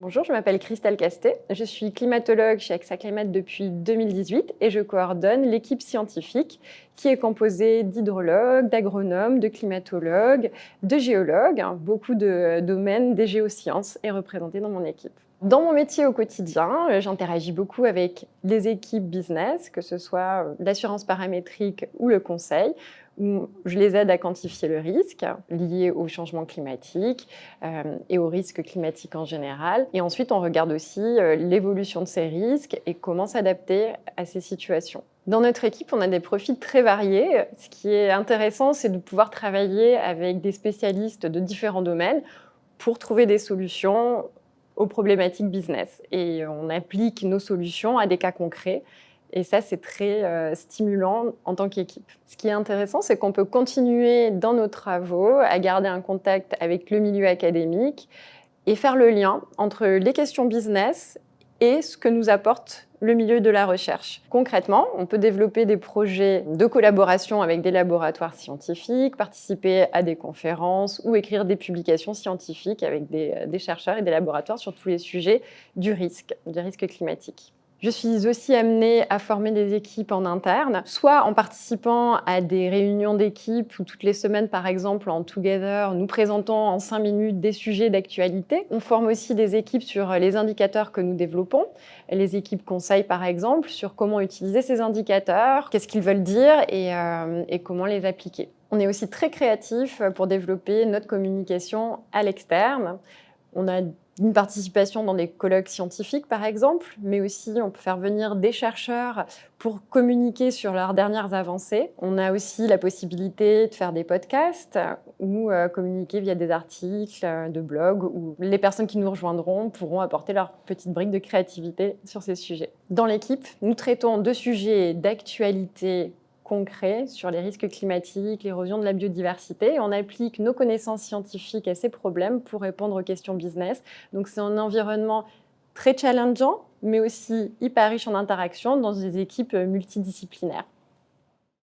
Bonjour, je m'appelle Christelle Castet. Je suis climatologue chez AXA Climate depuis 2018 et je coordonne l'équipe scientifique qui est composée d'hydrologues, d'agronomes, de climatologues, de géologues. Beaucoup de domaines des géosciences est représenté dans mon équipe. Dans mon métier au quotidien, j'interagis beaucoup avec les équipes business, que ce soit l'assurance paramétrique ou le conseil, où je les aide à quantifier le risque lié au changement climatique et aux risques climatiques en général. Et ensuite, on regarde aussi l'évolution de ces risques et comment s'adapter à ces situations. Dans notre équipe, on a des profils très variés. Ce qui est intéressant, c'est de pouvoir travailler avec des spécialistes de différents domaines pour trouver des solutions aux problématiques business. Et on applique nos solutions à des cas concrets. Et ça, c'est très stimulant en tant qu'équipe. Ce qui est intéressant, c'est qu'on peut continuer dans nos travaux à garder un contact avec le milieu académique et faire le lien entre les questions business et ce que nous apporte le milieu de la recherche. Concrètement, on peut développer des projets de collaboration avec des laboratoires scientifiques, participer à des conférences ou écrire des publications scientifiques avec des chercheurs et des laboratoires sur tous les sujets du risque climatique. Je suis aussi amenée à former des équipes en interne, soit en participant à des réunions d'équipe où toutes les semaines, par exemple, en Together, nous présentons en 5 minutes des sujets d'actualité. On forme aussi des équipes sur les indicateurs que nous développons, les équipes conseil, par exemple, sur comment utiliser ces indicateurs, qu'est-ce qu'ils veulent dire et comment les appliquer. On est aussi très créatif pour développer notre communication à l'externe. On a une participation dans des colloques scientifiques, par exemple, mais aussi on peut faire venir des chercheurs pour communiquer sur leurs dernières avancées. On a aussi la possibilité de faire des podcasts ou communiquer via des articles de blog où les personnes qui nous rejoindront pourront apporter leur petite brique de créativité sur ces sujets. Dans l'équipe, nous traitons de sujets d'actualité concrets sur les risques climatiques, l'érosion de la biodiversité. Et on applique nos connaissances scientifiques à ces problèmes pour répondre aux questions business. Donc c'est un environnement très challengeant, mais aussi hyper riche en interactions dans des équipes multidisciplinaires.